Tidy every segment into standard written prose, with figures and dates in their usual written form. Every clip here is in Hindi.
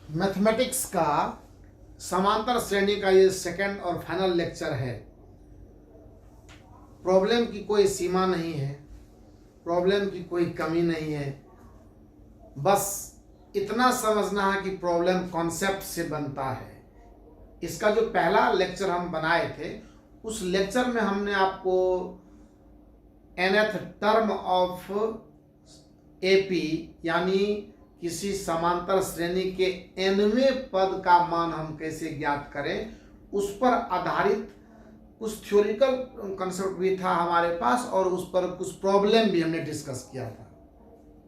मैथमेटिक्स का समांतर श्रेणी का ये सेकंड और फाइनल लेक्चर है। प्रॉब्लम की कोई सीमा नहीं है, प्रॉब्लम की कोई कमी नहीं है, बस इतना समझना है कि प्रॉब्लम कॉन्सेप्ट से बनता है। इसका जो पहला लेक्चर हम बनाए थे उस लेक्चर में हमने आपको nth टर्म ऑफ एपी यानी किसी समांतर श्रेणी के nवें पद का मान हम कैसे ज्ञात करें उस पर आधारित कुछ थ्योरिटिकल कंसेप्ट भी था हमारे पास और उस पर कुछ प्रॉब्लम भी हमने डिस्कस किया था।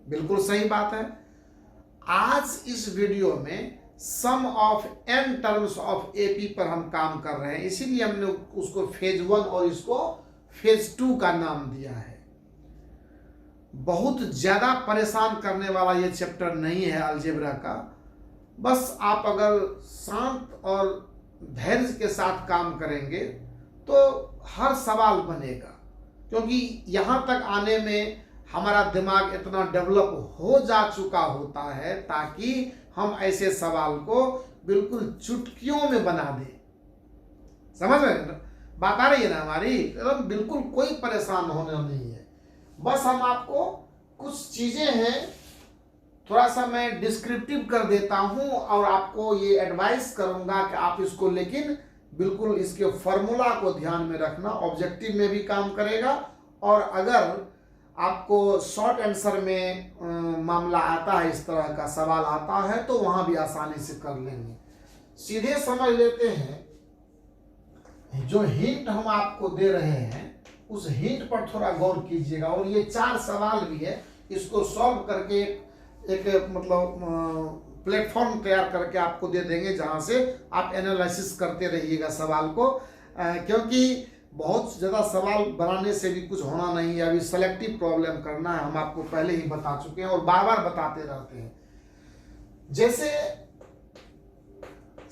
बिल्कुल सही बात है। आज इस वीडियो में sum of n terms of AP पर हम काम कर रहे हैं, इसीलिए हमने उसको फेज 1 और इसको फेज 2 का नाम दिया है। बहुत ज्यादा परेशान करने वाला ये चैप्टर नहीं है अलजेब्रा का। बस आप अगर शांत और धैर्य के साथ काम करेंगे तो हर सवाल बनेगा, क्योंकि यहाँ तक आने में हमारा दिमाग इतना डेवलप हो जा चुका होता है ताकि हम ऐसे सवाल को बिल्कुल चुटकियों में बना दें। समझ रहे हैं? बात आ रही है ना हमारी? बिल्कुल कोई परेशान होना नहीं है। बस हम आपको कुछ चीजें हैं थोड़ा सा मैं डिस्क्रिप्टिव कर देता हूं और आपको ये एडवाइस करूंगा कि आप इसको लेकिन बिल्कुल इसके फॉर्मूला को ध्यान में रखना, ऑब्जेक्टिव में भी काम करेगा और अगर आपको शॉर्ट आंसर में मामला आता है, इस तरह का सवाल आता है तो वहां भी आसानी से कर लेंगे। सीधे समझ लेते हैं, जो हिंट हम आपको दे रहे हैं उस हिंट पर थोड़ा गौर कीजिएगा और ये 4 सवाल भी है, इसको सॉल्व करके एक मतलब प्लेटफॉर्म तैयार करके आपको दे देंगे जहां से आप एनालिसिस करते रहिएगा सवाल को, क्योंकि बहुत ज़्यादा सवाल बनाने से भी कुछ होना नहीं है। अभी सेलेक्टिव प्रॉब्लम करना है, हम आपको पहले ही बता चुके हैं और बार बार बताते रहते हैं। जैसे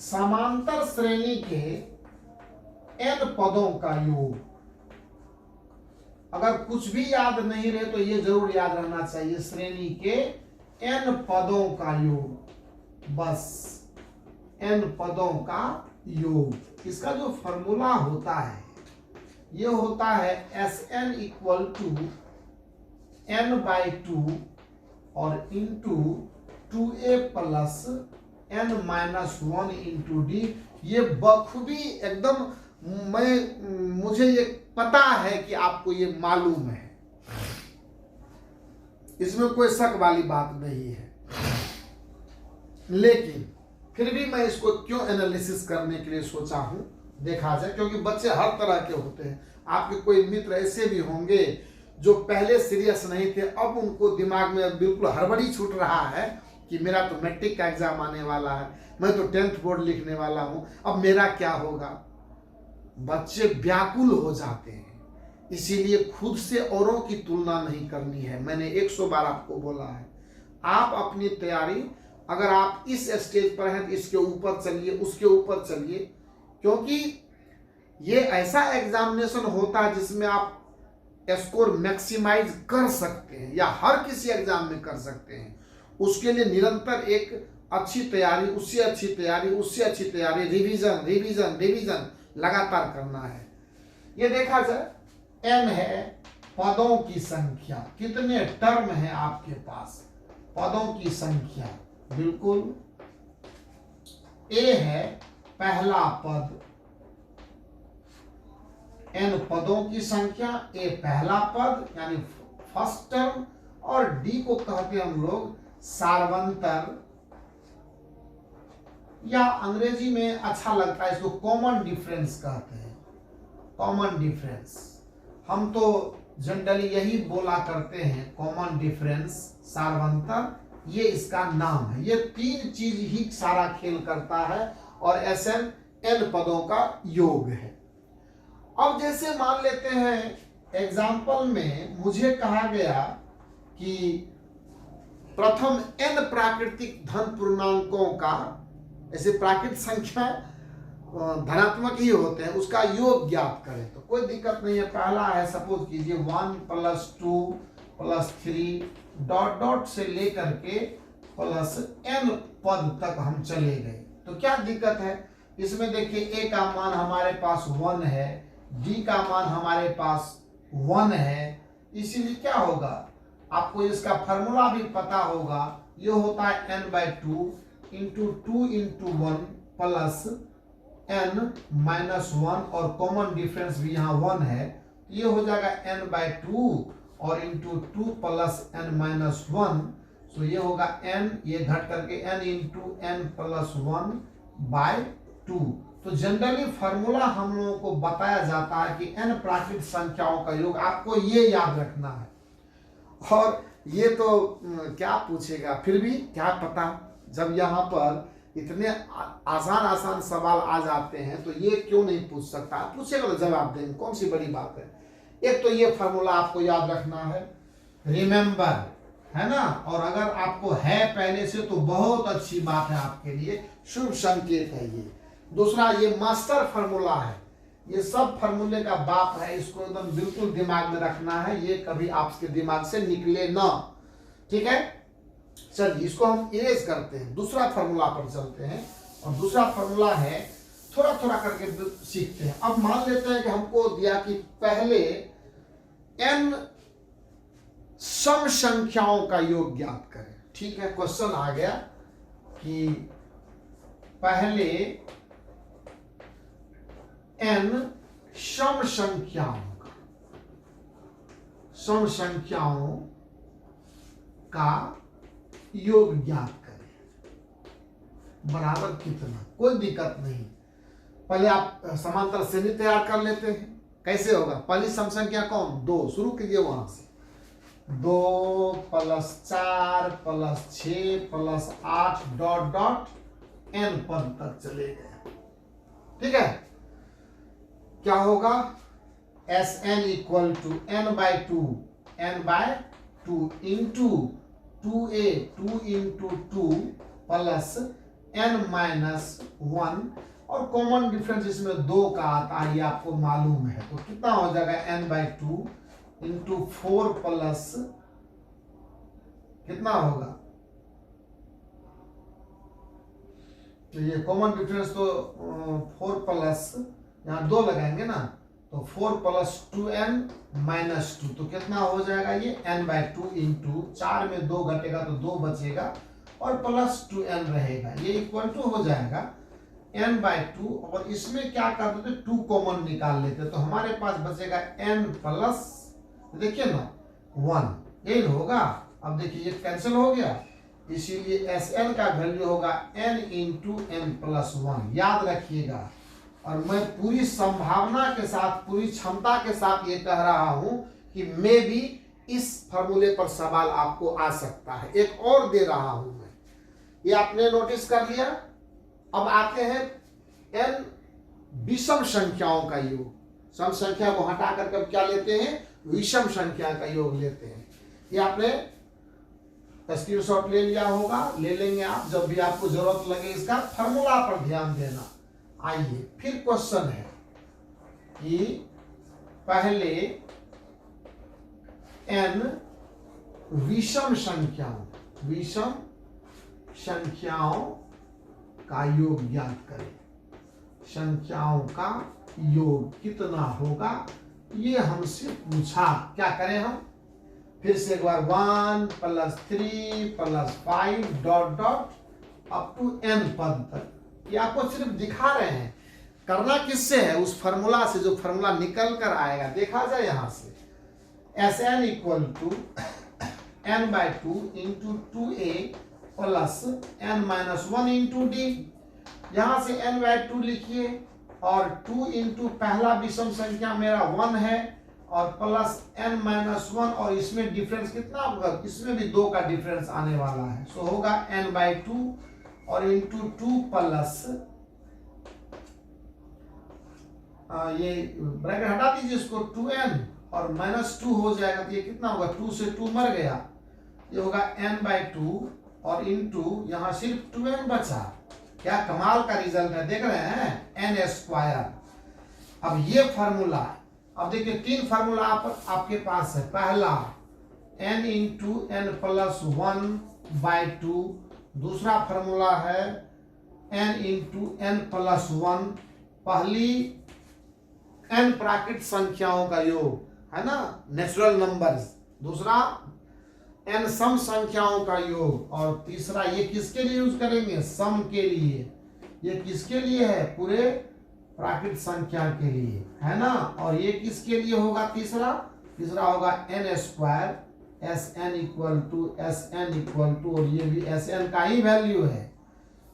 समांतर श्रेणी के n पदों का योग, अगर कुछ भी याद नहीं रहे तो ये जरूर याद रहना चाहिए, श्रेणी के n पदों का योग, बस n पदों का योग। इसका जो फॉर्मूला होता है ये होता है Sn इक्वल टू n/2 और into 2a plus n-1 into D. ये बखूबी एकदम मुझे ये पता है कि आपको ये मालूम है, इसमें कोई शक वाली बात नहीं है, लेकिन फिर भी मैं इसको क्यों एनालिसिस करने के लिए सोचा हूं देखा जाए, क्योंकि बच्चे हर तरह के होते हैं। आपके कोई मित्र ऐसे भी होंगे जो पहले सीरियस नहीं थे, अब उनको दिमाग में बिल्कुल हड़बड़ी छूट रहा है कि मेरा तो मैट्रिक का एग्जाम आने वाला है, मैं तो 10th बोर्ड लिखने वाला हूं, अब मेरा क्या होगा। बच्चे व्याकुल हो जाते हैं, इसीलिए खुद से औरों की तुलना नहीं करनी है। मैंने 100 बार आपको बोला है, आप अपनी तैयारी अगर आप इस स्टेज पर हैं तो इसके ऊपर चलिए, उसके ऊपर चलिए, क्योंकि ये ऐसा एग्जामिनेशन होता है जिसमें आप स्कोर मैक्सिमाइज कर सकते हैं या हर किसी एग्जाम में कर सकते हैं। उसके लिए निरंतर एक अच्छी तैयारी, उससे अच्छी तैयारी, उससे अच्छी तैयारी, रिवीजन रिवीजन रिवीजन लगातार करना है। ये देखा जाए n है पदों की संख्या, कितने टर्म है आपके पास, पदों की संख्या, बिल्कुल a है पहला पद, n पदों की संख्या, a पहला पद यानी फर्स्ट टर्म, और d को कहते हैं हम लोग सार्वंतर, या अंग्रेजी में अच्छा लगता है इसको कॉमन डिफरेंस कहते हैं, कॉमन डिफरेंस। हम तो जनरली यही बोला करते हैं कॉमन डिफरेंस, सार्वंतर, ये इसका नाम है। ये 3 चीज ही सारा खेल करता है और Sn n पदों का योग है। अब जैसे मान लेते हैं एग्जाम्पल में मुझे कहा गया कि प्रथम n प्राकृतिक धन पूर्णांकों का, ऐसे प्राकृतिक संख्या धनात्मक ही होते हैं, उसका योग ज्ञात करें, तो कोई दिक्कत नहीं है। पहला है, सपोज कीजिए 1 + 2 + 3 डॉट डॉट से लेकर के प्लस n पद तक हम चले गए। तो क्या दिक्कत है इसमें? देखिए a का मान हमारे पास 1 है, d का मान हमारे पास 1 है, इसीलिए क्या होगा, आपको इसका फॉर्मूला भी पता होगा, ये होता है n/2 into 2 into 1 plus n-1 और कॉमन डिफरेंस भी यहाँ 1 है, ये हो जाएगा n/2 और इंटू 2 प्लस n-1, तो ये होगा n, ये घट करके n इंटू n+1/2। तो जनरली फॉर्मूला हम लोगों को बताया जाता है कि n प्राकृतिक संख्याओं का योग, आपको ये याद रखना है। और ये तो क्या पूछेगा, फिर भी क्या पता, जब यहाँ पर इतने आसान आसान सवाल आ जाते हैं तो ये क्यों नहीं पूछ सकता, पूछेगा तो जवाब देंगे, कौन सी बड़ी बात है। एक तो ये फॉर्मूला आपको याद रखना है, रिमेंबर, है ना। और अगर आपको है पहले से तो बहुत अच्छी बात है, आपके लिए शुभ संकेत है ये। दूसरा, ये मास्टर फॉर्मूला है, ये सब फॉर्मूले का बाप है, इसको एकदम बिल्कुल दिमाग में रखना है, ये कभी आपके दिमाग से निकले ना, ठीक है। चलिए इसको हम इरेज करते हैं, दूसरा फॉर्मूला पर चलते हैं। और दूसरा फॉर्मूला है, थोड़ा थोड़ा करके सीखते हैं। अब मान लेते हैं कि हमको दिया कि पहले n सम संख्याओं का योग ज्ञात करें, ठीक है। क्वेश्चन आ गया कि पहले n सम संख्याओं का योग ज्ञात करें, बराबर कितना। कोई दिक्कत नहीं, पहले आप समांतर श्रेणी तैयार कर लेते हैं। कैसे होगा, पहली सम संख्या कौन, 2, शुरू कीजिए वहां से, 2 + 4 + 6 + 8 ... n पद तक चले गए, ठीक है। क्या होगा, Sn = n/2 into 2a 2 into 2 plus n-1, और कॉमन डिफरेंस इसमें 2 का आता है, ये आपको मालूम है। तो कितना हो जाएगा, n/2 इंटू 4 प्लस कितना होगा, तो ये कॉमन डिफरेंस तो 4 प्लस यहाँ 2 लगाएंगे ना, तो 4 + 2n-2, तो कितना हो जाएगा ये n/2 इंटू 4 में 2 घटेगा तो 2 बचेगा और प्लस 2n रहेगा, ये इक्वल टू हो जाएगा n/2। और इसमें क्या कर देते, 2 कॉमन निकाल लेते, तो हमारे पास बचेगा n प्लस, देखिए ना 1, यही होगा। अब देखिए ये कैंसिल हो गया, इसीलिए Sn का वैल्यू होगा n इंटू n+1, याद रखिएगा। और मैं पूरी संभावना के साथ, पूरी क्षमता के साथ ये कह रहा हूं कि मे भी इस फॉर्मूले पर सवाल आपको आ सकता है। एक और दे रहा हूं मैं, ये आपने नोटिस कर लिया। अब आते हैं n विषम संख्याओं का योग, सम संख्या को हटा करके क्या लेते हैं, विषम संख्या का योग लेते हैं। ये आपने स्क्रीनशॉट ले लिया होगा, ले लेंगे आप जब भी आपको जरूरत लगे। इसका फॉर्मूला पर ध्यान देना। आइए फिर क्वेश्चन है कि पहले n विषम संख्याओं का योग ज्ञात करें। संख्याओं का योग कितना होगा, ये हमसे पूछा। क्या करें हम, फिर से एक बार 1 + 3 + 5 ... अप टू n पद तक। ये आपको सिर्फ दिखा रहे हैं, करना किससे है, उस फॉर्मूला से, जो फॉर्मूला निकल कर आएगा। देखा जाए यहां से, Sn = n/2 into 2a plus n-1 into d। यहां से n/2 लिखिए, और 2 इंटू पहला विषम संख्या मेरा 1 है, और प्लस n-1, और इसमें डिफरेंस कितना होगा, इसमें भी 2 का डिफरेंस आने वाला है, सो होगा n/2 और इंटू 2 प्लस, ये ब्रैकेट हटा दीजिए इसको, 2n और -2 हो जाएगा, तो ये कितना होगा, 2 से 2 मर गया, ये होगा n/2 और इंटू यहाँ सिर्फ 2n बचा। क्या कमाल का रिजल्ट है, देख रहे हैं, n²। अब ये फॉर्मूला, अब देखिए 3 फॉर्मूला आपके पास है। पहला n इंटू n+1/2 दूसरा फॉर्मूला है n into n plus one, पहली n प्राकृत संख्याओं का योग है ना, नेचुरल नंबर्स, दूसरा n सम संख्याओं का योग, और तीसरा ये किसके लिए यूज करेंगे, सम के लिए। ये किसके लिए है, पूरे प्राकृत संख्या के लिए, है ना। और ये किसके लिए होगा, तीसरा होगा n square S n equal to, और ये भी एस एन का ही वैल्यू है।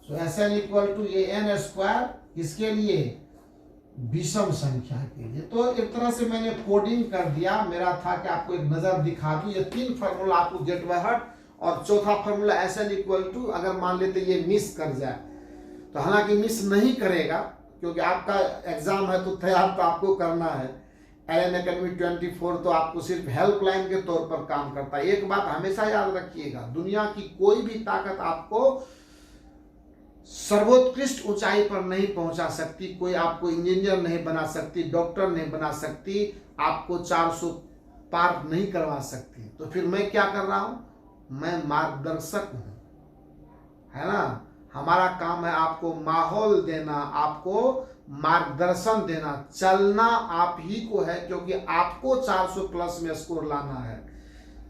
So S n equal to ये एन स्क्वायर किसके लिए, विषम संख्या के लिए। तो एक तरह से मैंने कोडिंग कर दिया, मेरा था कि आपको एक नजर दिखा दूं। ये तीन फार्मूला आपको गेट बाय हार्ट, और चौथा formula S n equal to, अगर मान लेते ये मिस कर जाए तो, हालांकि मिस नहीं करेगा क्योंकि आपका एग्जाम है तो तैयार तो आपको करना है। एलन अकेडमी 24 तो आपको सिर्फ हेल्पलाइन के तौर पर काम करता है। एक बात हमेशा याद रखिएगा, दुनिया की कोई भी ताकत आपको सर्वोत्कृष्ट ऊंचाई पर नहीं पहुंचा सकती। कोई आपको इंजीनियर नहीं बना सकती, डॉक्टर नहीं बना सकती, आपको 400 पार नहीं करवा सकती। तो फिर मैं क्या कर रहा हूं, मैं मार्गदर्शक हूं, है ना। हमारा काम है आपको माहौल देना, आपको मार्गदर्शन देना। चलना आप ही को है, क्योंकि आपको 400 प्लस में स्कोर लाना है।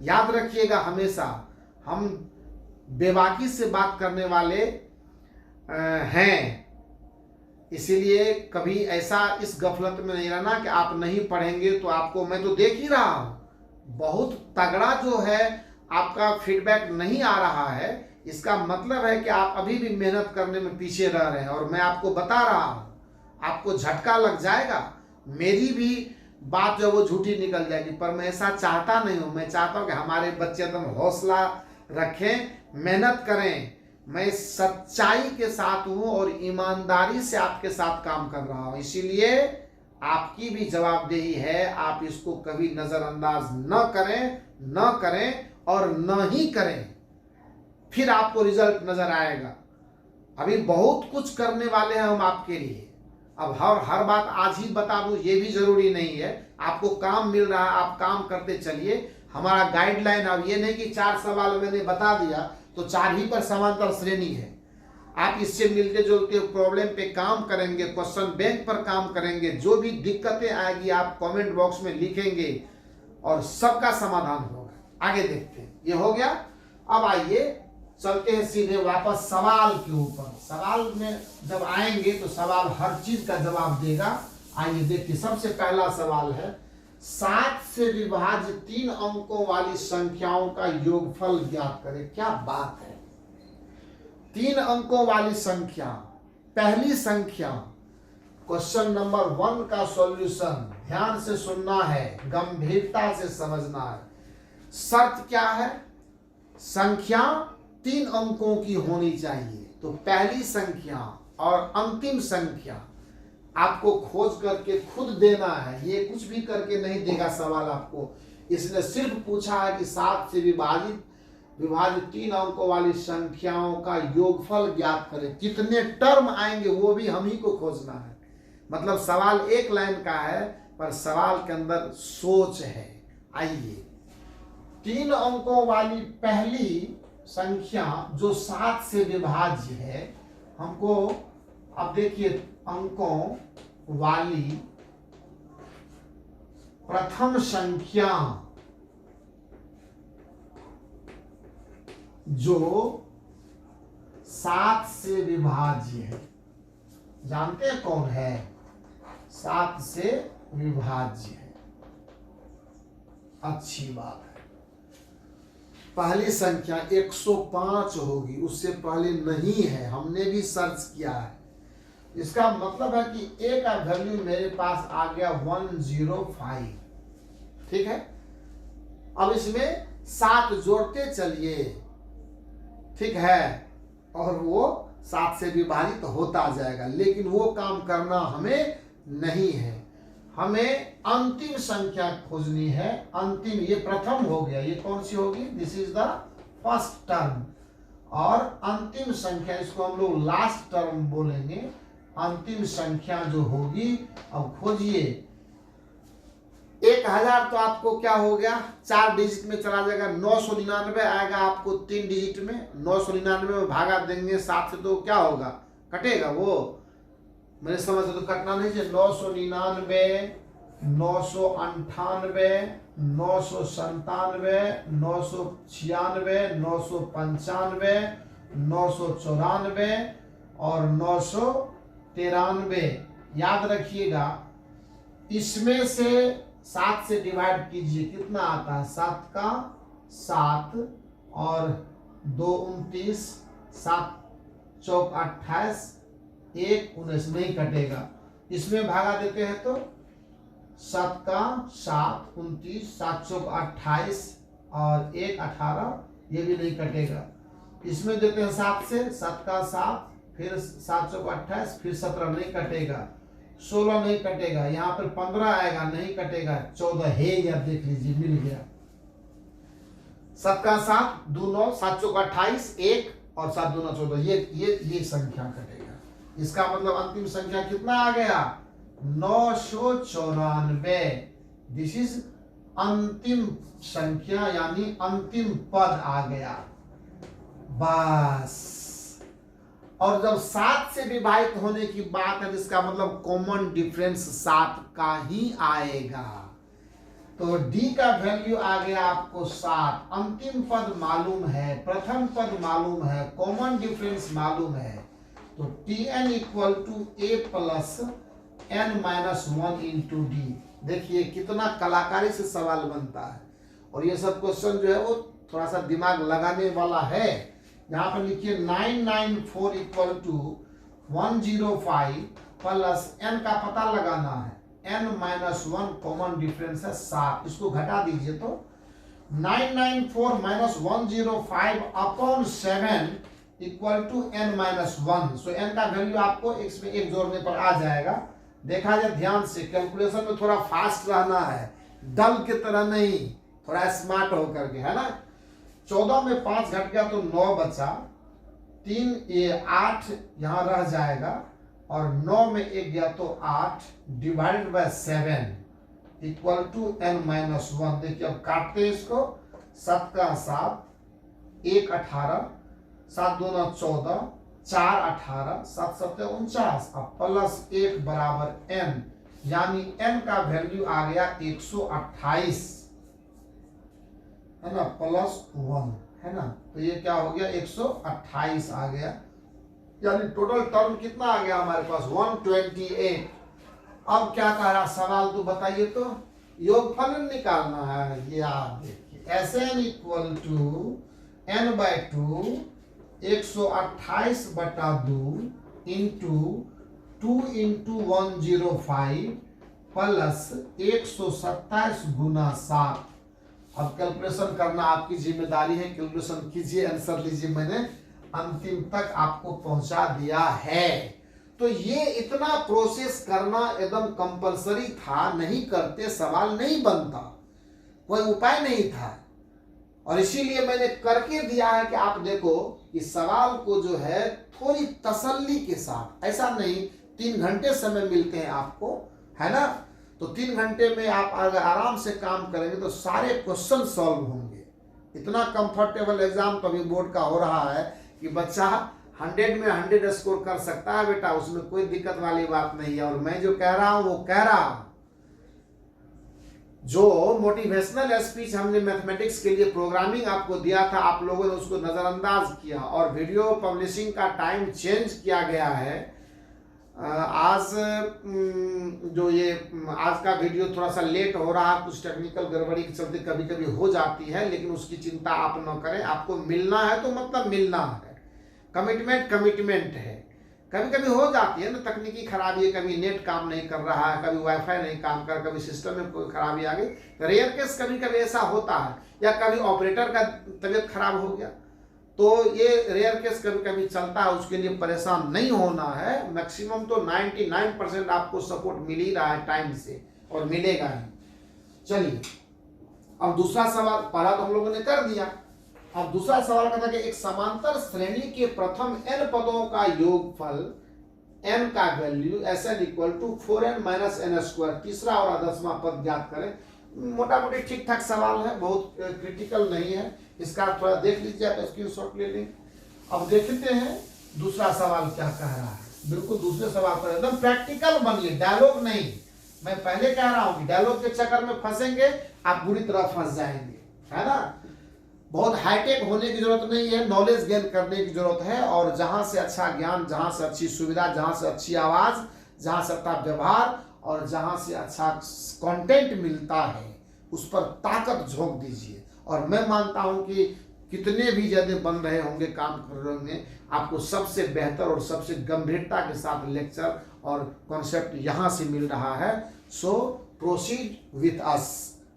याद रखिएगा हमेशा, हम बेबाकी से बात करने वाले हैं, इसीलिए कभी ऐसा इस गफलत में नहीं रहना कि आप नहीं पढ़ेंगे तो आपको, मैं तो देख ही रहा हूं बहुत तगड़ा जो है आपका फीडबैक नहीं आ रहा है। इसका मतलब है कि आप अभी भी मेहनत करने में पीछे रह रहे हैं, और मैं आपको बता रहा हूं आपको झटका लग जाएगा। मेरी भी बात जो वो झूठी निकल जाएगी, पर मैं ऐसा चाहता नहीं हूं। मैं चाहता हूं कि हमारे बच्चे एकदम हौसला रखें, मेहनत करें। मैं सच्चाई के साथ हूं और ईमानदारी से आपके साथ काम कर रहा हूं, इसीलिए आपकी भी जवाबदेही है। आप इसको कभी नजरअंदाज न करें और न ही करें, फिर आपको रिजल्ट नजर आएगा। अभी बहुत कुछ करने वाले हैं हम आपके लिए। अब हर बात आज ही बता दूं ये भी जरूरी नहीं है। आपको काम मिल रहा है, आप काम करते चलिए। हमारा गाइडलाइन अब ये नहीं कि 4 सवाल मैंने बता दिया तो 4 ही पर समांतर श्रेणी है। आप इससे मिलते जुलते प्रॉब्लम पे काम करेंगे, क्वेश्चन बैंक पर काम करेंगे, जो भी दिक्कतें आएगी आप कमेंट बॉक्स में लिखेंगे और सबका समाधान होगा। आगे देखते हैं, ये हो गया। अब आइए चलते हैं सीधे वापस सवाल के ऊपर। सवाल में जब आएंगे तो सवाल हर चीज का जवाब देगा। आइए देखिए, सबसे पहला सवाल है 7 से विभाज्य 3 अंकों वाली संख्याओं का योगफल ज्ञात करें। क्या बात है, 3 अंकों वाली संख्या, पहली संख्या। क्वेश्चन नंबर 1 का सॉल्यूशन ध्यान से सुनना है, गंभीरता से समझना है। शर्त क्या है, संख्या 3 अंकों की होनी चाहिए। तो पहली संख्या और अंतिम संख्या आपको खोज करके खुद देना है, ये कुछ भी करके नहीं देगा सवाल आपको। इसने सिर्फ पूछा है कि 7 से विभाजित 3 अंकों वाली संख्याओं का योगफल ज्ञात करें। कितने टर्म आएंगे वो भी हम ही को खोजना है। मतलब सवाल एक लाइन का है, पर सवाल के अंदर सोच है। आइए, 3 अंकों वाली पहली संख्या जो 7 से विभाज्य है, हमको अब देखिए अंकों वाली प्रथम संख्या जो 7 से विभाज्य है, जानते हैं कौन है, 7 से विभाज्य है। अच्छी बात है। पहली संख्या 105 होगी, उससे पहले नहीं है, हमने भी सर्च किया है। इसका मतलब है कि ए का वैल्यू मेरे पास आ गया 105। ठीक है, अब इसमें 7 जोड़ते चलिए, ठीक है, और वो 7 से विभाजित होता जाएगा। लेकिन वो काम करना हमें नहीं है, हमें अंतिम संख्या खोजनी है। अंतिम, ये प्रथम हो गया, ये कौन सी होगी, this is the first term. और अंतिम संख्या, इसको हम लोग लास्ट टर्म बोलेंगे। अंतिम संख्या जो होगी, अब खोजिए 1000 तो आपको क्या हो गया, 4 डिजिट में चला जाएगा। 999 आएगा आपको 3 डिजिट में। 999 में भागा देंगे 7 से तो क्या होगा, कटेगा वो, मेरे समझ से तो कटना नहीं चाहिए। 999, 998, 997, 996, 995, 994 और 993। याद रखिएगा, इसमें से 7 से डिवाइड कीजिए, कितना आता है, 7 का 7 और 2 29, 7 चौक 28, 1 19 नहीं कटेगा। इसमें भागा देते हैं तो 7 का 7 29, 7 चौक 28 और 1 18, ये भी नहीं कटेगा। इसमें देते हैं 7 से, 7 का 7 फिर 7 चौक 28 फिर 17 नहीं कटेगा। 16 नहीं कटेगा। यहाँ पर 15 आएगा, नहीं कटेगा। 14 है, या देख लीजिए मिल गया। 7 का 7 2 9, 7 चौक 28, 1 और 7 2 9 14, ये संख्या कटेगा। इसका मतलब अंतिम संख्या कितना आ गया, 994। दिस इज अंतिम संख्या, यानी अंतिम पद आ गया बस। और जब 7 से विभाजित होने की बात है तो इसका मतलब कॉमन डिफरेंस 7 का ही आएगा। तो डी का वैल्यू आ गया आपको 7। अंतिम पद मालूम है, प्रथम पद मालूम है, कॉमन डिफरेंस मालूम है। तो Tn equal to a plus n minus 1 into d. देखिए कितना कलाकारी से सवाल बनता है। और ये सब क्वेश्चन जो है वो थोड़ा सा दिमाग लगाने वाला है। यहाँ पर लिखिए 994 इक्वल टू 105 प्लस n का पता लगाना है, n माइनस 1 कॉमन डिफरेंस है 7। इसको घटा दीजिए तो 994 minus 105 upon 7 equal to n minus 1। So n का वैल्यू आपको x में 1 जोड़ने पर आ जाएगा। देखा जाए ध्यान से, कैलकुलेशन में थोड़ा फास्ट रहना है, डल की तरह नहीं, थोड़ा स्मार्ट होकर के, है ना। 14 में 5 घट गया तो 9 बचा, 3 ये 8 यहाँ रह जाएगा और 9 में 1 गया तो 8 divided by 7 equal to n minus 1। देखिए अब काटते हैं इसको, 7 का 7, 1 18, 7 2 9 14, 4 18, 7 7 49, अब प्लस 1 बराबर n, यानी n का वैल्यू आ गया 128, है ना, प्लस 1, है ना। तो ये क्या हो गया, 128 आ गया। यानी टोटल टर्म कितना आ गया हमारे पास, 128। अब क्या कह रहा सवाल, तो बताइए तो, योगफल निकालना है। ये आप देखिए, Sn equal to n by 2 128 बटा 2 इंटू 2 इंटू 105 प्लस 127 गुना 7। अब कैलकुलेशन करना आपकी जिम्मेदारी है, कैलकुलेशन कीजिए, आंसर लीजिए। मैंने अंतिम तक आपको पहुंचा दिया है। तो ये इतना प्रोसेस करना एकदम कंपलसरी था, नहीं करते सवाल नहीं बनता, कोई उपाय नहीं था। और इसीलिए मैंने करके दिया है कि आप देखो इस सवाल को जो है थोड़ी तसल्ली के साथ, ऐसा नहीं 3 घंटे समय मिलते हैं आपको, है ना। तो 3 घंटे में आप अगर आराम से काम करेंगे तो सारे क्वेश्चन सॉल्व होंगे। इतना कंफर्टेबल एग्जाम तो अभी बोर्ड का हो रहा है कि बच्चा 100 में 100 स्कोर कर सकता है बेटा, उसमें कोई दिक्कत वाली बात नहीं है। और मैं जो कह रहा हूं वो कह रहा हूं। जो मोटिवेशनल स्पीच हमने मैथमेटिक्स के लिए प्रोग्रामिंग आपको दिया था, आप लोगों ने उसको नजरअंदाज किया और वीडियो पब्लिशिंग का टाइम चेंज किया गया है। आज जो ये आज का वीडियो थोड़ा सा लेट हो रहा है, कुछ टेक्निकल गड़बड़ी के चलते कभी कभी हो जाती है, लेकिन उसकी चिंता आप न करें। आपको मिलना है तो मतलब मिलना है, कमिटमेंट है। कभी कभी हो जाती है ना तकनीकी खराबी, कभी नेट काम नहीं कर रहा है, कभी वाईफाई नहीं काम कर, कभी सिस्टम में कोई खराबी आ गई, रेयर केस कभी कभी ऐसा होता है, या कभी ऑपरेटर का तबीयत खराब हो गया, तो ये रेयर केस कभी कभी चलता है। उसके लिए परेशान नहीं होना है। मैक्सिमम तो 99% आपको सपोर्ट मिल ही रहा है टाइम से, और मिलेगा ही। चलिए अब दूसरा सवाल, पहला तो हम लोगों ने कर दिया। अब दूसरा सवाल कहता है कि एक समांतर श्रेणी के प्रथम n पदों का योगफल n का value Sn equal to 4n minus n square, तीसरा और 10वां पद ज्ञात करें। मोटा मोटी ठीक ठाक सवाल है, बहुत क्रिटिकल नहीं है। इसका थोड़ा देख लीजिए, आप स्क्रीनशॉट ले लें। अब देखते हैं दूसरा सवाल क्या कह रहा है। बिल्कुल दूसरे सवाल पर एकदम प्रैक्टिकल बनिए, डायलॉग नहीं। मैं पहले कह रहा हूं कि डायलॉग के चक्कर में फंसेंगे आप बुरी तरह फंस जाएंगे, है ना। बहुत हाईटेक होने की जरूरत नहीं है, नॉलेज गेन करने की जरूरत है। और जहां से अच्छा ज्ञान, जहां से अच्छी सुविधा, जहां से अच्छी आवाज, जहां से अच्छा व्यवहार और जहां से अच्छा कंटेंट मिलता है उस पर ताकत झोंक दीजिए। और मैं मानता हूं कि कितने भी ज्यादा बन रहे होंगे, काम कर रहे होंगे, आपको सबसे बेहतर और सबसे गंभीरता के साथ लेक्चर और कॉन्सेप्ट यहां से मिल रहा है। सो प्रोसीड विथ अस,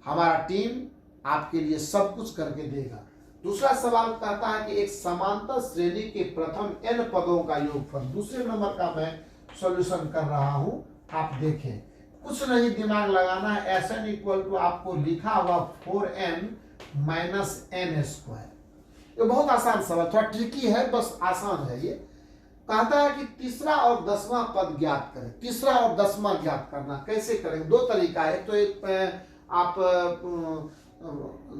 हमारा टीम आपके लिए सब कुछ करके देगा। दूसरा सवाल कहता है कि एक समांतर श्रेणी के प्रथम n पदों का योगफल। दूसरे नंबर का मैं सॉल्यूशन कर रहा हूं, आप देखें। कुछ नहीं दिमाग लगाना है, Sn इक्वल टू आपको लिखा हुआ 4n माइनस n स्क्वायर। ये बहुत आसान सवाल, थोड़ा ट्रिकी है, बस आसान है। ये कहता है कि तीसरा और 10वां पद ज्ञात करें। तीसरा और 10वां ज्ञात करना कैसे करेंगे? दो तरीका है। तो एक आप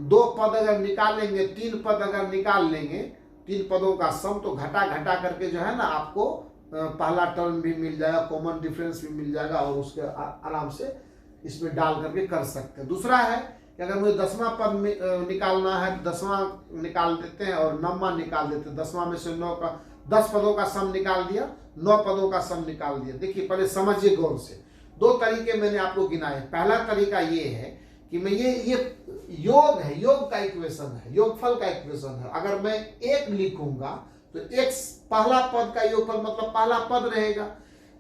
2 पद अगर निकालेंगे, 3 पद अगर निकाल लेंगे, 3 पदों का सम, तो घटा घटा करके जो है ना आपको पहला टर्म भी मिल जाएगा, कॉमन डिफरेंस भी मिल जाएगा और उसके आराम से इसमें डाल करके कर सकते हैं। दूसरा है कि अगर मुझे 10वां पद निकालना है, 10वां निकाल देते हैं और 9वां निकाल देते हैं। 10वां में से 9 का 10 पदों का सम निकाल दिया, 9 पदों का सम निकाल दिया। देखिए पहले समझिए गौर से, 2 तरीके मैंने आपको गिनाए। पहला तरीका ये है कि मैं ये योग है, योग का इक्वेशन है, योगफल का इक्वेशन है। अगर मैं 1 लिखूंगा तो एक पहला पद का योगफल मतलब पहला पद रहेगा।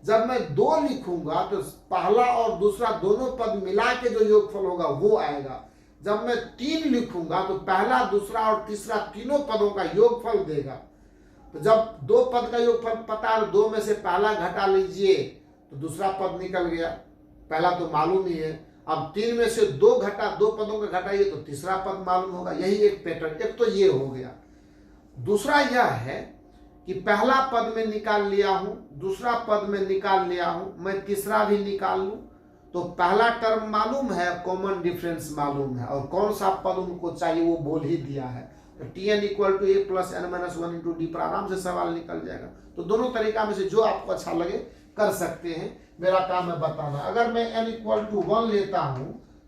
जब मैं 2 लिखूंगा तो पहला और दूसरा दोनों पद मिला के जो योगफल होगा वो आएगा। जब मैं 3 लिखूंगा तो पहला, दूसरा और तीसरा तीनों पदों का योगफल देगा। तो जब 2 पद का योगफल पता है, 2 में से पहला घटा लीजिए तो दूसरा पद निकल गया, पहला तो मालूम ही है। अब 3 में से 2 पदों का घटाइए तो तीसरा पद मालूम होगा। यही एक पैटर्न, एक तो ये हो गया। दूसरा यह है कि पहला पद में निकाल लिया हूं, दूसरा पद में निकाल लिया हूं, मैं तीसरा भी निकाल लूं तो पहला टर्म मालूम है, कॉमन डिफरेंस मालूम है, और कौन सा पद उनको चाहिए वो बोल ही दिया है। तो Tn equal to a plus n minus 1 into d पर आराम से सवाल निकल जाएगा। तो दोनों तरीका में से जो आपको अच्छा लगे कर सकते हैं, मेरा काम है बताना। अगर मैं n इक्वल टू 1 लेता हूं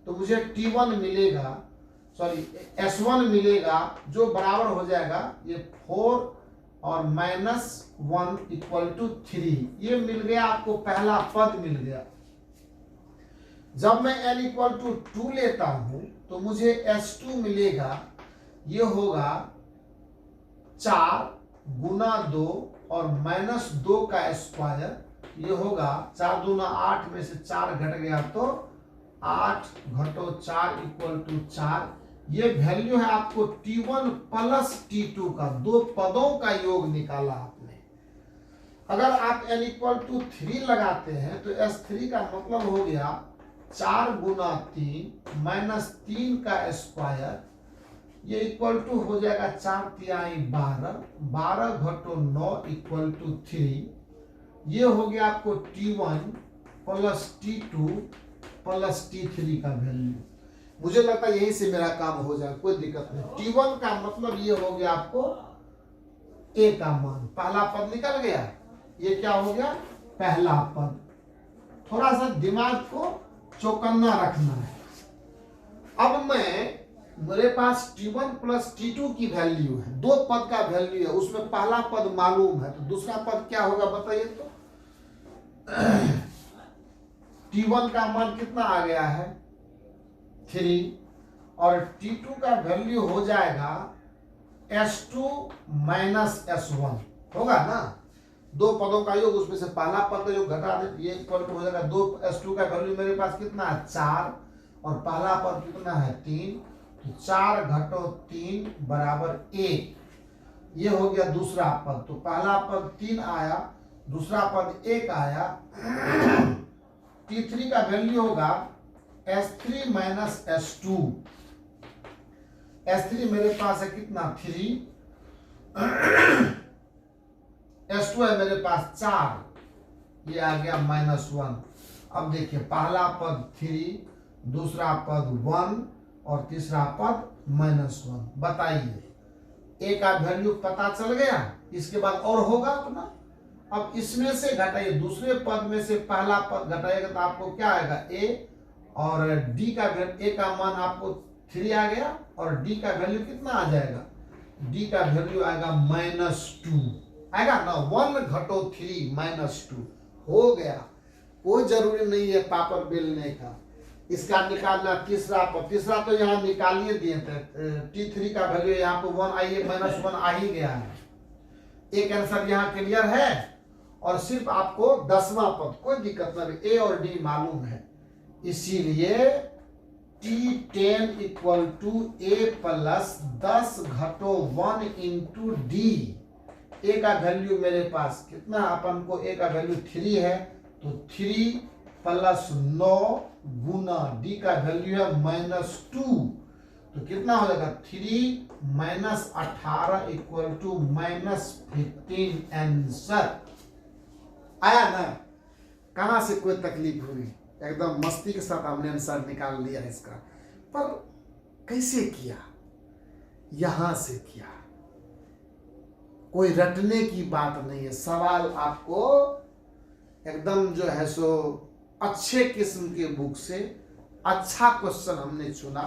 तो मुझे T1 मिलेगा, सॉरी S1 मिलेगा, जो बराबर हो जाएगा ये 4 और माइनस 1 इक्वल टू 3। ये मिल गया आपको, पहला पद मिल गया। जब मैं n इक्वल टू 2 लेता हूं तो मुझे S2 मिलेगा, ये होगा 4 गुना 2 और माइनस 2 का स्क्वायर। ये होगा 4 दूना 8 में से 4 घट गया तो 8 घटो 4 इक्वल टू 4। ये वैल्यू है आपको T1 प्लस T2 का, 2 पदों का योग निकाला आपने। अगर आप n इक्वल टू 3 लगाते हैं तो S3 का मतलब हो गया 4 गुना 3 माइनस 3 का स्क्वायर। ये इक्वल टू हो जाएगा 4 तिहाई 12, 12 घटो 9 इक्वल टू 3। ये हो गया आपको T1 plus T2 plus T3 का वैल्यू। मुझे लगता है यहीं से मेरा काम हो जाएगा, कोई दिक्कत नहीं। T1 का मतलब ये हो गया आपको A का मान, पहला पद निकल गया। ये क्या हो गया, पहला पद। थोड़ा सा दिमाग को चौकन्ना रखना है। अब मेरे पास T1 प्लस T2 की वैल्यू है, 2 पद का वैल्यू है, उसमें पहला पद मालूम है, तो दूसरा पद क्या होगा बताइए तो। T1 का मान कितना आ गया है 3 और T2 का वैल्यू हो जाएगा S2 माइनस S1, होगा ना। 2 पदों का योग, उसमें से पहला पद का योग घटा दे, ये इक्वल टू हो जाएगा 2। S2 का वैल्यू मेरे पास कितना है 4 और पहला पद कितना है 3, तो 4 घटो 3 बराबर 1। ये हो गया दूसरा पद। तो पहला पद 3 आया, दूसरा पद 1 आया। T3 का वैल्यू होगा S3 माइनस S2। S3 मेरे पास है कितना 3, S2 है मेरे पास 4, ये आ गया -1। अब देखिए पहला पद 3, दूसरा पद 1 और तीसरा पद -1। बताइए, ए का वैल्यू पता चल गया, इसके बाद और होगा अपना। अब इसमें से घटाइए, दूसरे पद में से पहला पद घटाइएगा तो आपको क्या आएगा, ए, और डी का ए का मान आपको 3 आ गया, और डी का वैल्यू कितना आ जाएगा, डी का वैल्यू आएगा -2 आएगा ना। 1 घटो 3 -2 हो गया। कोई जरूरी नहीं है पापड़ बेलने का। इसका निकालना तीसरा पद, तीसरा तो यहाँ निकालिए दिए थे, T3 का वैल्यू यहाँ पे 1 आइए, -1 आ ही गया है। एक आंसर यहाँ क्लियर है। और सिर्फ आपको 10वां पद, कोई दिक्कत नहीं, ए और डी मालूम है, इसीलिए T10 = A + 10 घटो 1 × D। ए का वैल्यू मेरे पास कितना, अपन को ए का वैल्यू 3 है, तो 3 + 9 गुना डी का वैल्यू है -2, तो कितना हो जाएगा, 3 - 18 = -15। आंसर आया ना। कहां से कोई तकलीफ हुई, एकदम मस्ती के साथ हमने आंसर निकाल लिया इसका। पर कैसे किया, यहां से किया, कोई रटने की बात नहीं है। सवाल आपको एकदम जो है सो अच्छे किस्म के बुक से अच्छा क्वेश्चन हमने चुना।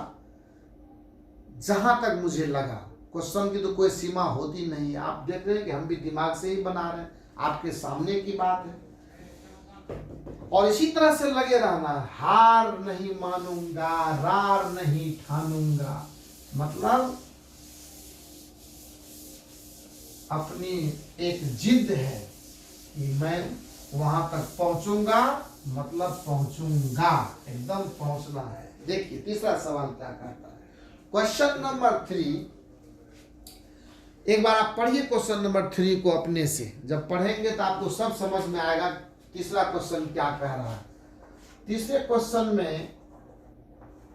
जहां तक मुझे लगा, क्वेश्चन की तो कोई सीमा होती नहीं है। आप देख रहे हैं कि हम भी दिमाग से ही बना रहे हैं, आपके सामने की बात है। और इसी तरह से लगे रहना, हार नहीं मानूंगा, रार नहीं ठानूंगा, मतलब अपनी एक जिद है कि मैं वहां तक पहुंचूंगा, मतलब पहुंचूंगा, एकदम पहुंचना है। देखिए तीसरा सवाल क्या कहता है, क्वेश्चन नंबर 3। एक बार आप पढ़िए क्वेश्चन नंबर 3 को अपने से। जब पढ़ेंगे तो आपको सब समझ में आएगा तीसरा क्वेश्चन क्या कह रहा है। तीसरे क्वेश्चन में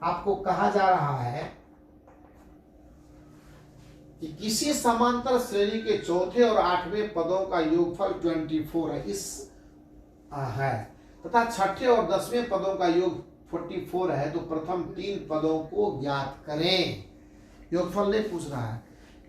आपको कहा जा रहा है कि किसी समांतर श्रेणी के चौथे और 8वें पदों का योगफल 24 है, इस है, तथा छठे और 10वें पदों का योग 44 है, तो प्रथम 3 पदों को ज्ञात करें। योगफल नहीं पूछ रहा है।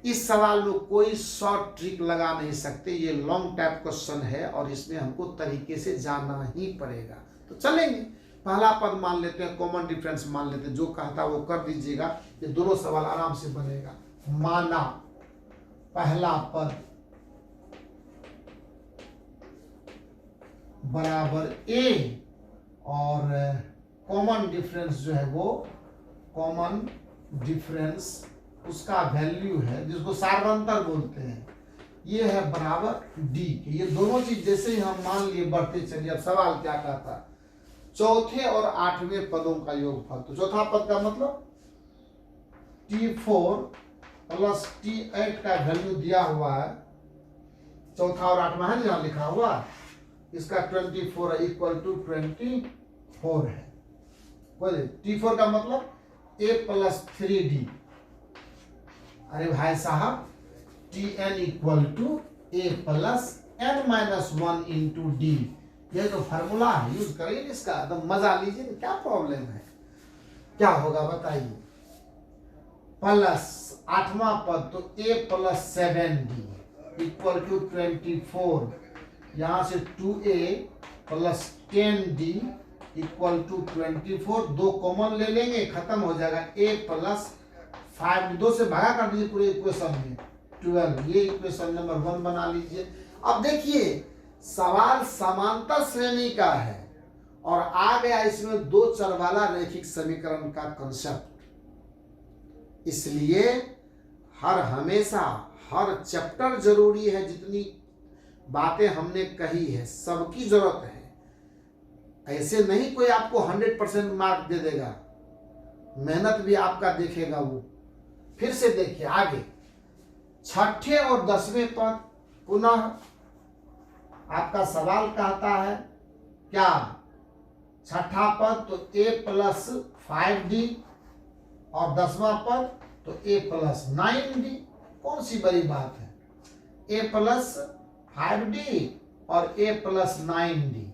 इस सवाल में कोई शॉर्ट ट्रिक लगा नहीं सकते, ये लॉन्ग टाइप क्वेश्चन है और इसमें हमको तरीके से जानना ही पड़ेगा। तो चलेंगे, पहला पद मान लेते हैं, कॉमन डिफरेंस मान लेते हैं, जो कहता है वो कर दीजिएगा, ये दोनों सवाल आराम से बनेगा। माना पहला पद बराबर ए, और कॉमन डिफरेंस जो है वो कॉमन डिफरेंस उसका वैल्यू है, जिसको सार्वंतर बोलते हैं, ये है बराबर डी के। ये दोनों चीज जैसे ही हम मान लिए बढ़ते चलिए। अब सवाल क्या कहता है, चौथे और 8वें पदों का योगफल। तो चौथा पद का मतलब T4 + T8 का वैल्यू दिया हुआ है, चौथा और 8वां है जहां लिखा हुआ, इसका 24 है, = 24 है। T4 का मतलब A + 3D। अरे भाई साहब, Tn = A + n-1 × D, ये तो फॉर्मूला है, यूज करिए इसका, तो मजा लीजिए। क्या प्रॉब्लम है, क्या होगा बताइए। प्लस 8वां पद तो A + 7D = 24, यहां से 2A + 10D = 24, 2 कॉमन ले लेंगे, खत्म हो जाएगा। A + 5, 2 से भागा कर दीजिए पूरे इक्वेशन में, 12, ये इक्वेशन नंबर 1 बना लीजिए। अब देखिए सवाल समांतर श्रेणी का है और आ गया इसमें 2 चर वाला रैखिक समीकरण का कंसेप्ट, इसलिए हमेशा हर चैप्टर जरूरी है। जितनी बातें हमने कही है सबकी जरूरत है। ऐसे नहीं कोई आपको 100% मार्क दे देगा, मेहनत भी आपका देखेगा वो। फिर से देखिए आगे, छठे और 10वें पद, पुनः आपका सवाल कहता है क्या, छठा पद तो A + 5D और 10वां पद तो A + 9D। कौन सी बड़ी बात है, A + 5D और A + 9D,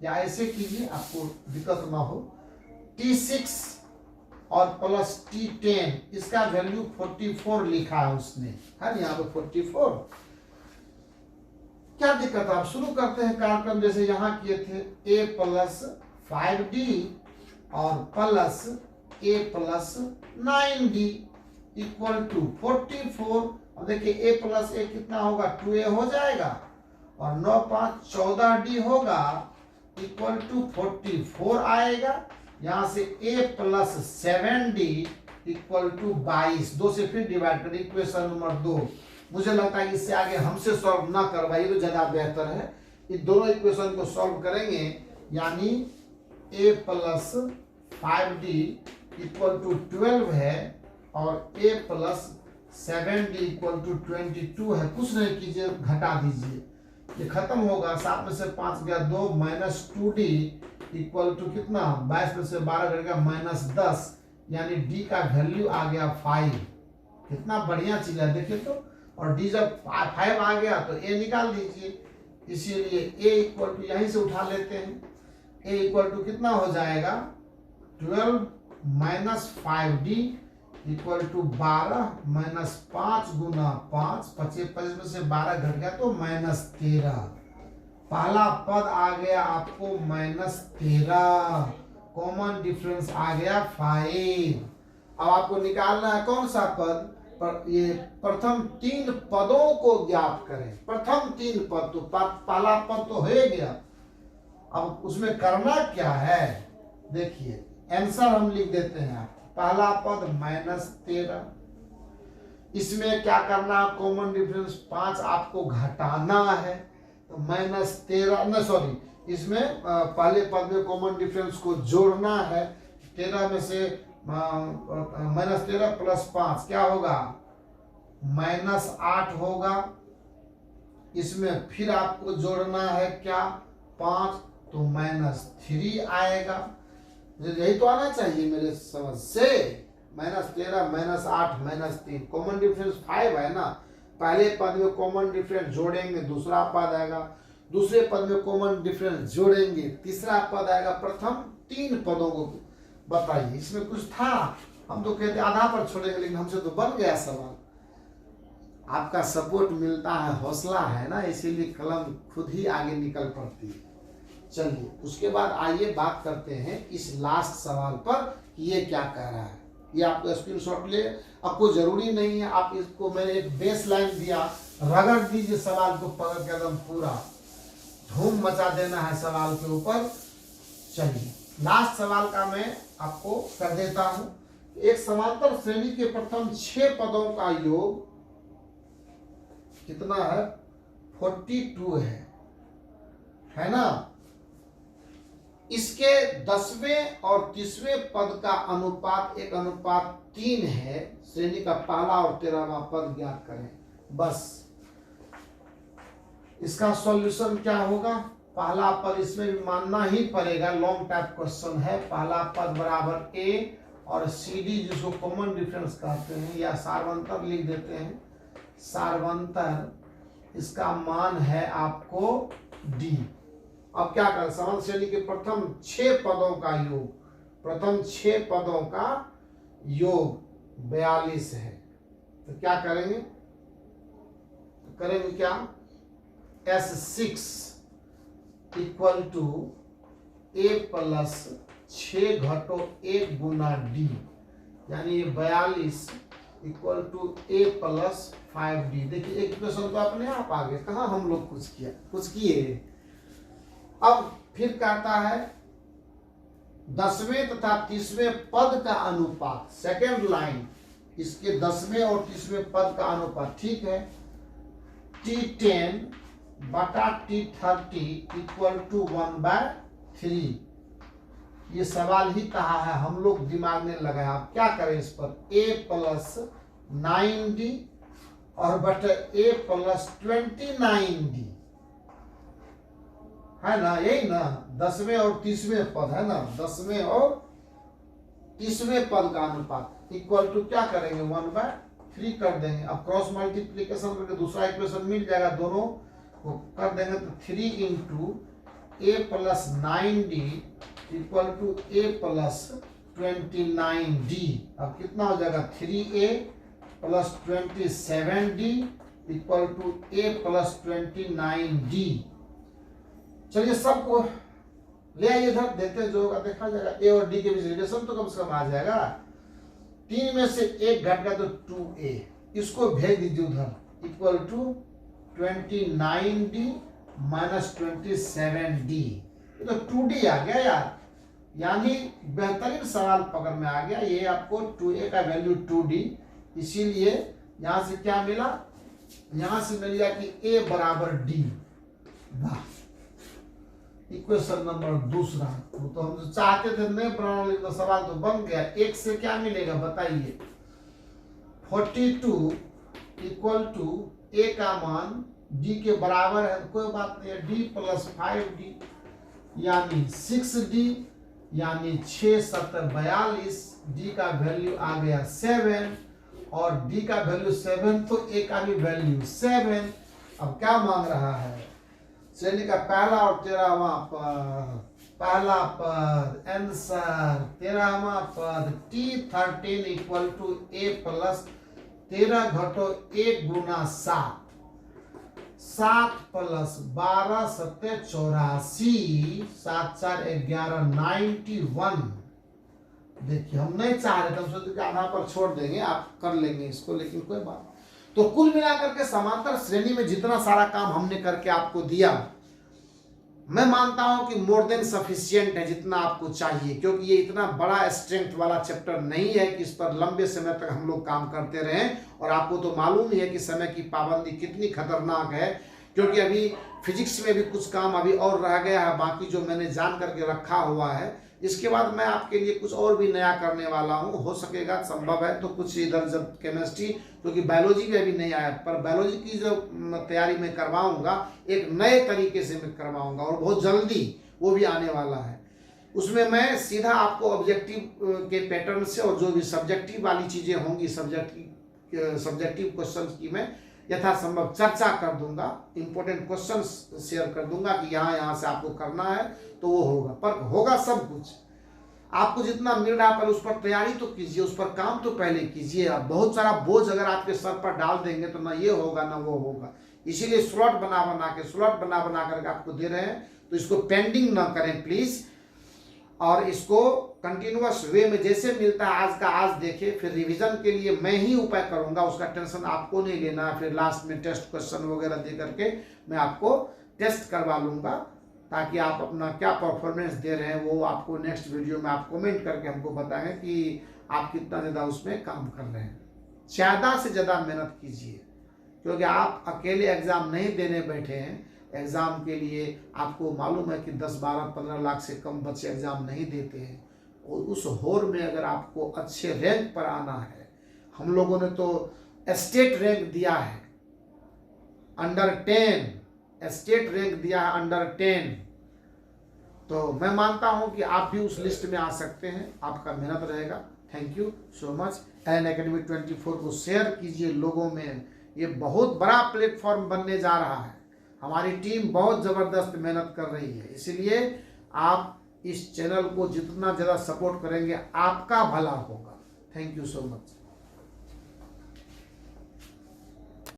या ऐसे कीजिए आपको दिक्कत ना हो, T6 और प्लस T10, इसका वैल्यू 44 लिखा है उसने, है ना, यहाँ पे 44। क्या दिक्कत है? आप शुरू करते हैं कार्यक्रम जैसे यहाँ किए थे, a प्लस 5d और plus a plus 9d equal to 44। अब देखिए a प्लस a कितना होगा, 2a हो जाएगा, और 9 5 14d होगा इक्वल टू 44 आएगा। यहाँ से a plus 7d equal to 22, 2 से फिर डिवाइड करें, इक्वेशन नंबर 2। मुझे लगता है इससे आगे हमसे सॉल्व ना करवाइए तो ज्यादा बेहतर है। इन दोनों इक्वेशन को सॉल्व करेंगे, यानी a plus 5d equal to 12 है और a plus 7d equal to 22 है। कुछ नहीं कीजिए, घटा दीजिए, ये खत्म होगा। 7 में से 5 गया 2, माइनस 2d इक्वल टू कितना, 22 में से 12 घट गया माइनस 10, यानी d का वैल्यू आ गया 5। कितना बढ़िया चीज है, देखिए तो। और d जब 5 आ गया तो a निकाल दीजिए, इसीलिए a इक्वल टू यहीं से उठा लेते हैं। a इक्वल टू कितना हो जाएगा, 12 minus 5d equal to 12 minus 5 गुना 5, 25 में से 12 घट गया तो माइनस 13। पहला पद आ गया आपको माइनस 13, कॉमन डिफरेंस आ गया 5। अब आपको निकालना है कौन सा पद, पर ये प्रथम 3 पदों को ज्ञात करें। प्रथम 3 पद, तो पहला पद तो हो गया, अब उसमें करना क्या है, देखिए आंसर हम लिख देते हैं। पहला पद माइनस 13, इसमें क्या करना, कॉमन डिफरेंस 5 आपको घटाना है, तो माइनस 13 न सॉरी, इसमें पहले पद में कॉमन डिफरेंस को जोड़ना है। 13 में से माइनस 13 प्लस 5 क्या होगा, माइनस 8 होगा। इसमें फिर आपको जोड़ना है क्या, 5, तो माइनस 3 आएगा। यही तो आना चाहिए मेरे समझ से, minus 13 minus 8 minus 3, common difference 5 है ना। पहले पद में कॉमन डिफरेंस जोड़ेंगे, दूसरा पद आएगा, दूसरे पद में कॉमन डिफरेंस जोड़ेंगे, तीसरा पद आएगा। प्रथम 3 पदों को बताइए, इसमें कुछ था, हम तो कहते आधा पर छोड़ेंगे, लेकिन हमसे तो बन गया सवाल। आपका सपोर्ट मिलता है, हौसला है ना, इसीलिए कलम खुद ही आगे निकल पड़ती है। चलिए उसके बाद आइए बात करते हैं इस लास्ट सवाल पर कि ये क्या कह रहा है। ये आपको स्क्रीनशॉट ले, आपको जरूरी नहीं है, आप इसको मैंने एक बेस लाइन दिया, रगड़ दीजिए सवाल को पकड़ के एकदम पूरा धूम मचा देना है सवाल के ऊपर। चलिए लास्ट सवाल का मैं आपको कर देता हूं। एक समांतर श्रेणी के प्रथम 6 पदों का योग कितना है, 42 है ना। इसके 10वें और 30वें पद का अनुपात 1:3 है। श्रेणी का पहला और 13वां पद ज्ञात करें। बस इसका सॉल्यूशन क्या होगा, पहला पद इसमें भी मानना ही पड़ेगा, लॉन्ग टाइप क्वेश्चन है। पहला पद बराबर a और CD जिसको कॉमन डिफरेंस कहते हैं, या सार्वंतर लिख देते हैं। सार्वंतर इसका मान है आपको d। अब क्या करें, समान श्रेणी के प्रथम 6 पदों का योग, प्रथम 6 पदों का योग 42 है। तो क्या करेंगे, तो करेंगे क्या, S6 equal to a plus 6 घटो 1 गुना d, यानी ये 42 equal to a plus 5d। देखिए एक इक्वेशन तो अपने आप आ गए, कहाँ हम लोग कुछ किए। अब फिर कहता है 10वें तथा 30वें पद का अनुपात, सेकेंड लाइन, इसके 10वें और 30वें पद का अनुपात, ठीक है, T10 बटा T30 इक्वल टू 1/3। ये सवाल ही कहा है, हम लोग दिमाग में लगाया। आप क्या करें इस पर, a प्लस 9d और बटे a प्लस 29d, है ना, यही ना 10वें और 30वें पद है ना, 10वें और 30वें पद का अनुपात इक्वल टू क्या करेंगे, 1/3 कर देंगे। अब क्रॉस मल्टीप्लीकेशन करके दूसरा इक्वेशन मिल जाएगा, दोनों को कर देंगे तो 3 into a plus 9d equal to a plus 29d। अब कितना हो जाएगा 3a plus 27d equal to a plus 29d। चलिए सबको ले आइए इधर, देखते हैं जो होगा देखा जाएगा। ए और डी के बीच रिलेशन तो कम से कम आ जाएगा। 3 में से 1 घट गया तो 2a, इसको भेज दीजिए उधर equal to 29d minus 27d। ये तो 2d आ गया यार, यानी बेहतरीन सवाल पकड़ में आ गया। ये आपको 2a का वैल्यू 2d, इसीलिए यहां से क्या मिला, यहां से मिल गया कि a बराबर d। वाह, इक्वेशन नंबर दूसरा। तो हम जो चाहते थे नहीं बनाना, लेकिन सवाल तो बन गया। एक से क्या मिलेगा बताइए, 42 इक्वल टू a का मान d के बराबर है, कोई बात नहीं है, d प्लस 5d यानी 6d, यानी 6 7 42, d का वैल्यू आ गया 7 और d का वैल्यू 7 तो a का भी वैल्यू 7। अब क्या मांग रहा है, श्रेणी का पहला और 13वां पद, पहला पद आंसर 13वां पद t13 equal to a plus 13 घटो 1 गुना 7, 7 प्लस 12 7 84, 7 4 11 91। देखिए हम नहीं चाह रहे थे, हम सोचते कि आधा पर छोड़ देंगे, आप कर लेंगे इसको, लेकिन कोई बात। तो कुल मिलाकर के समांतर श्रेणी में जितना सारा काम हमने करके आपको दिया, मैं मानता हूं कि मोर देन सफिशिएंट है जितना आपको चाहिए, क्योंकि ये इतना बड़ा स्ट्रेंथ वाला चैप्टर नहीं है कि इस पर लंबे समय तक हम लोग काम करते रहें। और आपको तो मालूम ही है कि समय की पाबंदी कितनी खतरनाक है, क्योंकि अभी फिजिक्स में भी कुछ काम अभी और रह गया है बाकी, जो मैंने जान करके रखा हुआ है। इसके बाद मैं आपके लिए कुछ और भी नया करने वाला हूं, हो सकेगा संभव है तो कुछ इधर जब केमिस्ट्री, क्योंकि बायोलॉजी में अभी नहीं आया, पर बायोलॉजी की जो तैयारी मैं करवाऊंगा एक नए तरीके से मैं करवाऊंगा और बहुत जल्दी वो भी आने वाला है। उसमें मैं सीधा आपको ऑब्जेक्टिव के पैटर्न से और जो भी सब्जेक्टिव वाली चीजें होंगी, सब्जेक्टिव क्वेश्चन की मैं यथासंभव चर्चा कर दूंगा, इंपॉर्टेंट क्वेश्चन शेयर कर दूंगा कि यहाँ से आपको करना है तो वो होगा, पर होगा सब कुछ। आपको जितना मिल रहा है पर उस पर तैयारी तो कीजिए, उस पर काम तो पहले कीजिए। आप बहुत सारा बोझ अगर आपके सर पर डाल देंगे तो ना ये होगा ना वो होगा, इसीलिए स्लॉट बना बना करके आपको दे रहे हैं, तो इसको पेंडिंग ना करें प्लीज, और इसको कंटिन्यूअस वे में जैसे मिलता है आज का आज देखें, फिर रिवीजन के लिए मैं ही उपाय करूंगा, उसका टेंशन आपको नहीं लेना है। फिर लास्ट में टेस्ट क्वेश्चन वगैरह दे करके मैं आपको टेस्ट करवा लूंगा, ताकि आप अपना क्या परफॉर्मेंस दे रहे हैं वो आपको नेक्स्ट वीडियो में आप कमेंट करके हमको बताएं कि आप कितना ज़्यादा उसमें काम कर रहे हैं। ज़्यादा से ज़्यादा मेहनत कीजिए, क्योंकि आप अकेले एग्ज़ाम नहीं देने बैठे हैं। एग्ज़ाम के लिए आपको मालूम है कि 10 12 15 लाख से कम बच्चे एग्ज़ाम नहीं देते हैं, और उस होड़ में अगर आपको अच्छे रैंक पर आना है, हम लोगों ने तो स्टेट रैंक दिया है अंडर 10, स्टेट रैंक दिया है अंडर 10, तो मैं मानता हूं कि आप भी उस लिस्ट में आ सकते हैं, आपका मेहनत रहेगा। Thank you so much. Unacademy 24 को शेयर कीजिए लोगों में, ये बहुत बड़ा प्लेटफॉर्म बनने जा रहा है। हमारी टीम बहुत ज़बरदस्त मेहनत कर रही है, इसलिए आप इस चैनल को जितना ज़्यादा सपोर्ट करेंगे आपका भला होगा। Thank you so much.